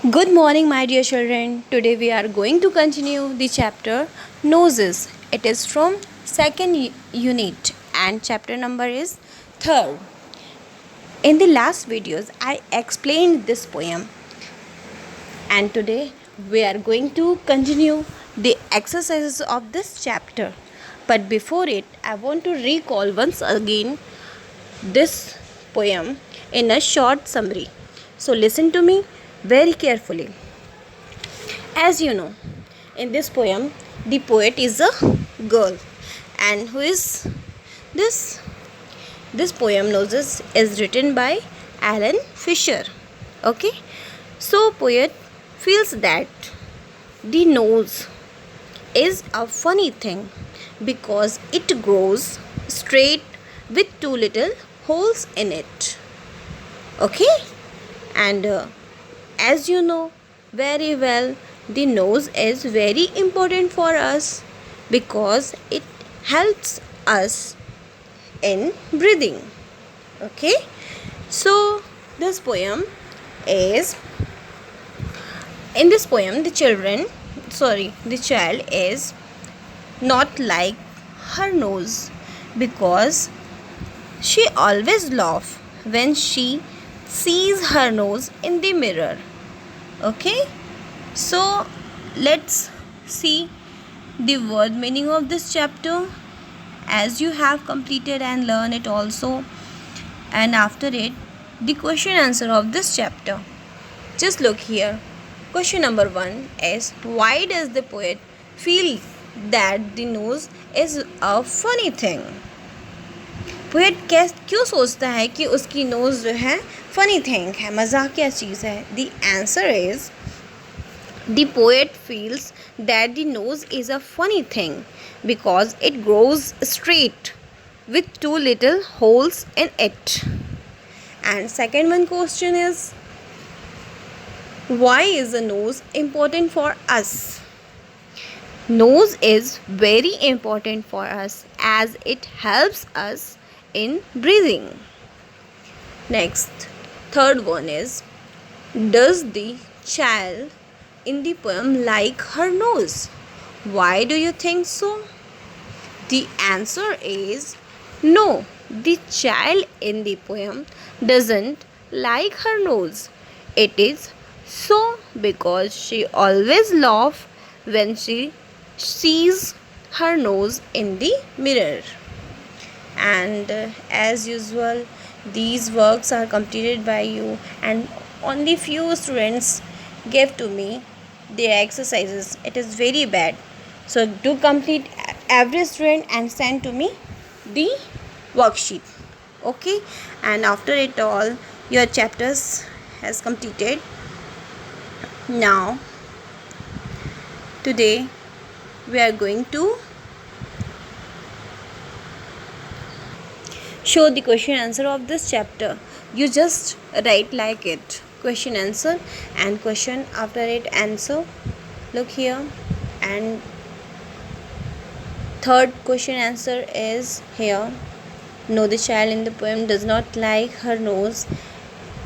Good morning, my dear children. Today we are going to continue the chapter Noses. It is from second unit and chapter number is third. In the last videos, I explained this poem, and today we are going to continue the exercises of this chapter. But before it, I want to recall once again this poem in a short summary. So listen to me very carefully. As you know, in this poem, the poet is a girl. And who is this? This poem, Noses, is written by Alan Fisher. Okay? So, poet feels that the nose is a funny thing because it grows straight with two little holes in it. Okay? And as you know very well, the nose is very important for us because it helps us in breathing. Okay, so this poem is in this poem the child is not like her nose because she always laughs when she sees her nose in the mirror. Okay, so let's see the word meaning of this chapter as you have completed and learned it also, and after it the question answer of this chapter. Just look here. Question number 1 is, why does the poet feel that the nose is a funny thing? Poet क्यों सोचता है कि उसकी nose जो है funny thing है, मजाकिया चीज़ है? The answer is, the poet feels that the nose is a funny thing because it grows straight with two little holes in it. And second one question is, why is the nose important for us? Nose is very important for us as it helps us in breathing. Next, third one is, does the child in the poem like her nose? Why do you think so? The answer is no, the child in the poem doesn't like her nose. It is so because she always laughs when she sees her nose in the mirror. And as usual, these works are completed by you, and only few students gave to me their exercises. It is very bad. So do complete every student and send to me the worksheet. Okay, and after it all your chapters has completed. Now today we are going to show the question answer of this chapter. You just write like it, question answer and question after it answer. Look here, and third question answer is here. No, the child in the poem does not like her nose.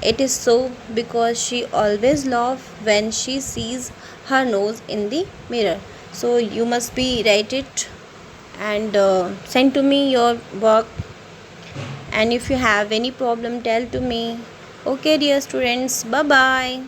It is so because she always laughs when she sees her nose in the mirror. So you must be write it and send to me your work. And if you have any problem, tell to me. Okay, dear students, bye bye.